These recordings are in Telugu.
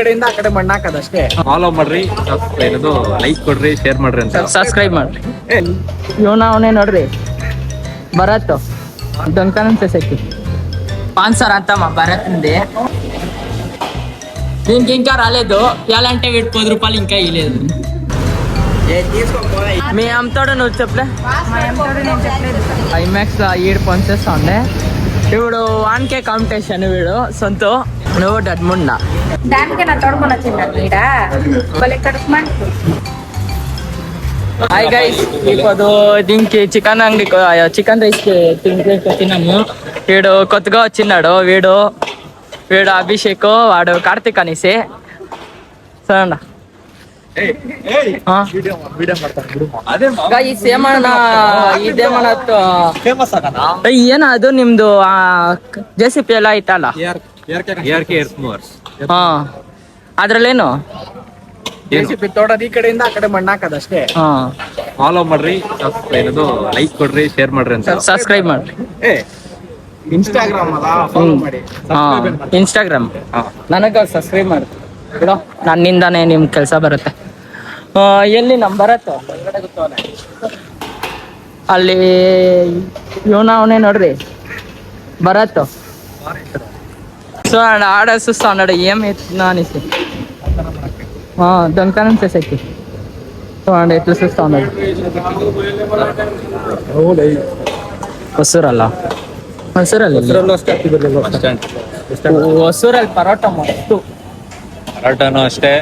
ಕಡೆಯಿಂದ ಆ ಕಡೆ ಮಣ್ಣು ಹಾಕೋದಷ್ಟೇ. ಫಾಲೋ ಮಾಡ್ರಿ, ಏನದು ಲೈಕ್ ಕೊಡ್ರಿ, ಶೇರ್ ಮಾಡ್ರಿ ಅಂತ. ಸಬ್ಸ್ಕ್ರೈಬ್ ಮಾಡ್ರಿ. ಇವನ ಅವನೇ ನೋಡ್ರಿ, భరత్ దొంకనం చేసేకి స్పాన్సర్ అంతా మా భరత్ ఉంది. దీనికి ఇంకా రాలేదు, ఎలాంటి వీటి 10 రూపాయలు ఇంకా ఇవ్వలేదు. మీ అమ్మతోడు నువ్వు చెప్పలే, ఐమాక్స్ ఈడు పనిచేస్తా ఉండే. ఇప్పుడు 1K కాంపిటీషన్ వీడు సొంత, నువ్వు డడ్ముండా దానికే నా తోడుకొని వచ్చిండ హాయ్ గైస్, ఇప్పుడు దీనికి చికెన్ అంగడి చికెన్ రైస్ తిన్నాము. వీడు కొత్తగా వచ్చిన్నాడు, వీడు అభిషేక్, వాడు కార్తిక్ అనేసి. సరేనా ఏమన్నా ಇದೇಮನ್ನ ಏನ ಅದು ನಿಮ್ದು JCP ಎಲ್ಲ ಐತಲ್ಲ, ಅದ್ರಲ್ಲೇನು JCP ತೋಡೋದು ಈ ಕಡೆಯಿಂದ ಆ ಕಡೆ ಮಣ್ಣು ಹಾಕೋದಷ್ಟೇ. ಫಾಲೋ ಮಾಡ್ರಿ, ಏನದು ಲೈಕ್ ಕೊಡ್ರಿ, ಶೇರ್ ಮಾಡ್ರಿ ಅಂತ. ಸಬ್ಸ್ಕ್ರೈಬ್ ಮಾಡ್ರಿ. ಇನ್ಸ್ಟಾಗ್ರಾಮ್ ಅಲ್ಲ, ಫಾಲೋ ಮಾಡಿ. ಇನ್ಸ್ಟಾಗ್ರಾಮ್ ನನಗ ಸಬ್ಸ್ಕ್ರೈಬ್ ಮಾಡಿ ಬಿಡೋ, ನನ್ನಿಂದಾನೇ ನಿಮ್ ಕೆಲಸ ಬರುತ್ತೆ. ಎಲ್ಲಿ ನಮ್ ಬರತ್ತು ಅಲ್ಲಿ ಇವನ ಅವನೇ ನೋಡ್ರಿ, భరత్. సో ఆడ చూస్తా ఉన్నాడు, ఏం ఎత్తున్నా అనేసి దొంకనం చేసేకి. చూడండి ఎట్లా చూస్తా ఉన్నాడు. ಹೊಸೂರಲ್ಲ, ಹೊಸೂರಲ್ಲಿ ಪರೋಟ ಮಸ್ತು. ಪರೋಟನೂ ಅಷ್ಟೇ.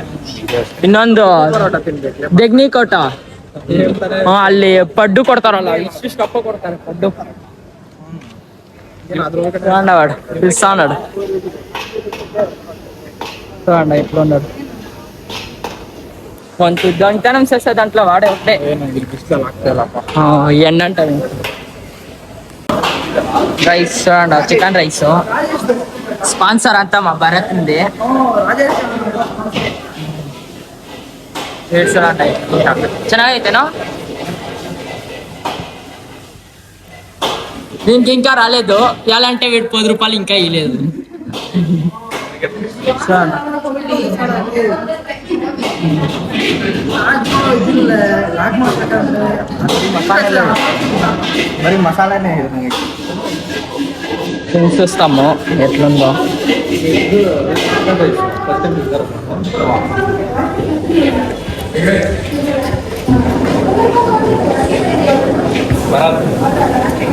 ಇನ್ನೊಂದು ದೆಗ್ನಿ ಕೋಟ, ಅಲ್ಲಿ ಪಡ್ಡು ಕೊಡ್ತಾರಲ್ಲ, ಇಷ್ಟು ಅಪ್ಪ ಕೊಡ್ತಾರೆ ಪಡ್ಡು. చూడండి పిలుస్తా ఉన్నాడు, చూడండి ఎట్లా ఉన్నాడు. కొంచెం దొంగతనం చేస్తే దాంట్లో వాడే ఒకటే ఎండంట. రైస్ చూడండి, చికెన్ రైస్ స్పాన్సర్ అంతా మా భరత్ ఉంది. చూడండి ಚೆನ್ನಾಗೈತೇನೋ. దీనికి ఇంకా రాలేదు, ఎలాంటి వీటి 10 రూపాయలు ఇంకా ఇవ్వలేదు. మరి మసాలానే చూస్తాము ఎట్లుందో.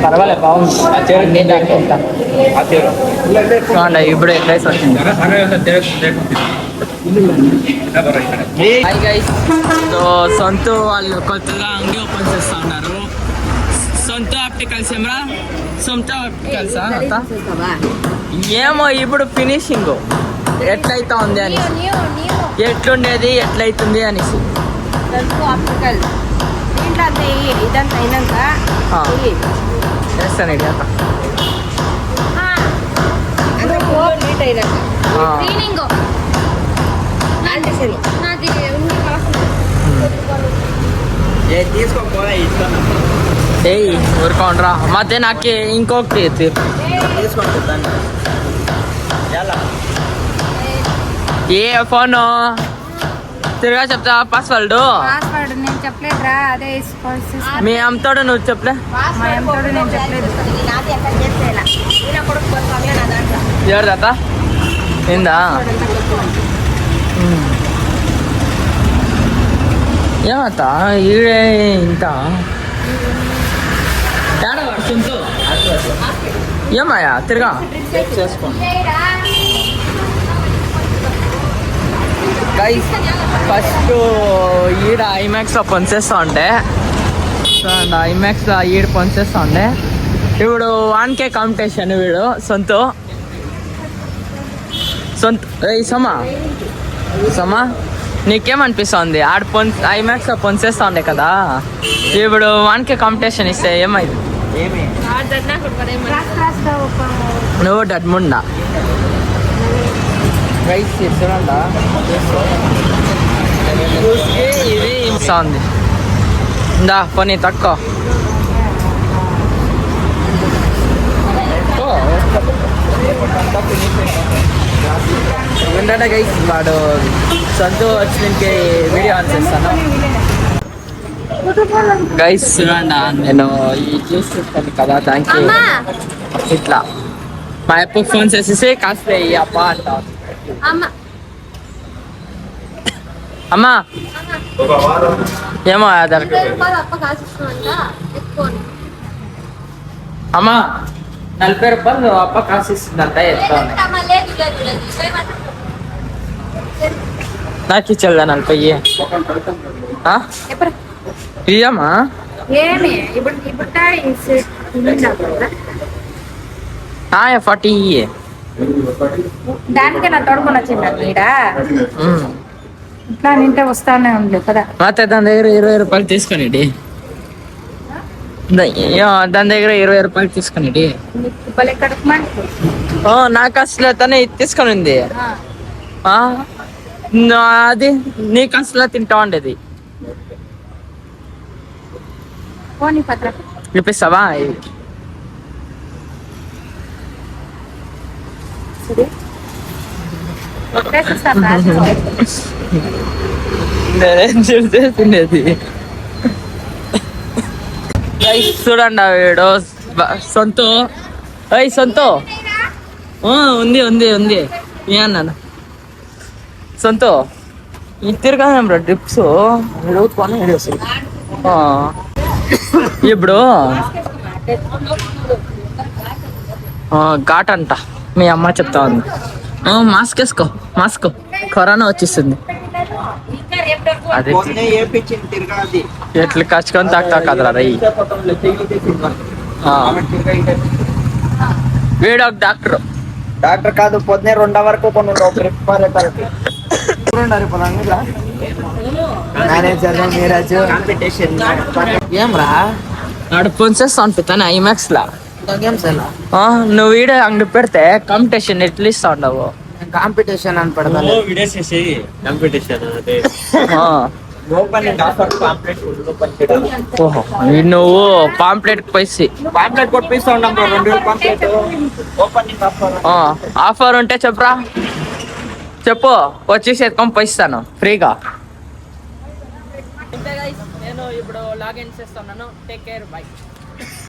పర్వాలేదు, బాగుంది. చూడండి ఇప్పుడు రైస్ వచ్చింది. హాయ్ గైస్, సో సొంత వాళ్ళు కొత్తగా అంగడి ఓపెన్ చేస్తా ఉన్నారు. సొంత ఆప్టికల్స్ ఏమరా, సొంత ఆప్టికల్సా ఏమో ఇప్పుడు ఫినిషింగ్ ఎట్లయితా ఉంది అని, ఎట్లుండేది ఎట్లయితుంది అనేసి. చేస్తాను ఇది అంతా. ఏయ్ ఊరుకోండ్రా, ಮತ್ತೆ నాకే ఇంకొకటి ఏ ఫోను తిరగా చెప్తా. పాస్వర్డ్ నేను చెప్పలేదురా, అదే మీ అమ్మతోడు నువ్వు చెప్పలే, మా అమ్మతోడు నేను చెప్పలేదు. ఎవరు తాత ఏందా ఏమత్త ఈడే ఇంత తేడా పడుతుందో ఏమయ్యా తిరగా చేసుకోండి. గైస్ ఫస్ట్ ఈడ ఐమాక్స్లో పనిచేస్తా ఉండే, ఐమాక్స్లో ఈడ పనిచేస్తా ఉండే. ఇప్పుడు 1K కాంపిటీషన్ వీడు సొంత సమా నీకేమనిపిస్తుంది? ఐమాక్స్లో పనిచేస్తా ఉండే కదా, ఇప్పుడు 1K కాంపిటీషన్ ఇస్తే ఏమైంది? నువ్వు డడ్ముండా రైస్ చూడండా, ఇది ఇస్తా ఉంది. ఇందా పని తక్కువ ఏంటంటే గైస్ వాడు సంతు వచ్చినకి వీడియో ఆన్ చేస్తాను గైస్ చూడండి నేను ఈ జ్యూస్ చూస్తాను కదా దానికి ఇట్లా మా అప్ప ఫోన్ చేసేసి కాస్త ఈ అప్ప అంట అమ్మా ఏమో ఆధార్ అమ్మా 40 రూపాయలు అప్ప కాసిస్తుందంట ఎత్తాను నాకు ఇచ్చా 40 ఇయ్యమ్మా ఏమి ఇప్పుడు ఇప్పుడు 40 ఇయ్యే దానికే నా తోడుకొని వచ్చిండ ఈడ ఇట్లా నింటే వస్తానే ఉంది కదా ಮತ್ತೆ దాని దగ్గర 20 రూపాయలు తీసుకొని దాని దగ్గర 20 రూపాయలు తీసుకొని భలే కడుపు మంట. నాకు అసలు తనే తీసుకొని ఉంది అది నీకు అసలు తింటా ఉండేది పోనీ పత్ర చూపిస్తావా తినేది చూడండి వీడు సొంతో సొంతో ఉంది ఉంది ఉంది అన్నాను సొంతో ఇది తిరగాం రా డ్రిప్స్ ఇప్పుడు ఘాట్ అంట మీ అమ్మ చెప్తా ఉంది మాస్క్ వేసుకో మాస్క్ కరోనా వచ్చేస్తుంది అది ఎట్లా కచ్చుకొని తాకుతా కదరా రయ్యి వీడు ఒక డాక్టర్ కాదు పొద్దునే 2 వరకు కొన్ని కాంపిటీషన్ ఏం రా ఆడ పొన్సేస్తా అనిపిస్తాను ఐమాక్స్ లా గేమ్స్ ఎలా నువ్వు వీడియో అంగడి పెడితే కాంపిటీషన్ ఎట్లా ఇస్తా ఉండవు కాంపిటీషన్ అని పెడతాను నువ్వు పాంప్లెట్ పైసి పాంప్లెట్ కొట్టిస్తా ఉన్నాం 2000 పాంప్లెట్ ఓపెనింగ్ ఆఫర్ ఉంటే చెప్పరా చెప్పు వచ్చేసి ఎత్తుకొని పోయిస్తాను ఫ్రీగా నేను ఇప్పుడు లాగిన్ చేస్తున్నాను టేక్ కేర్ బై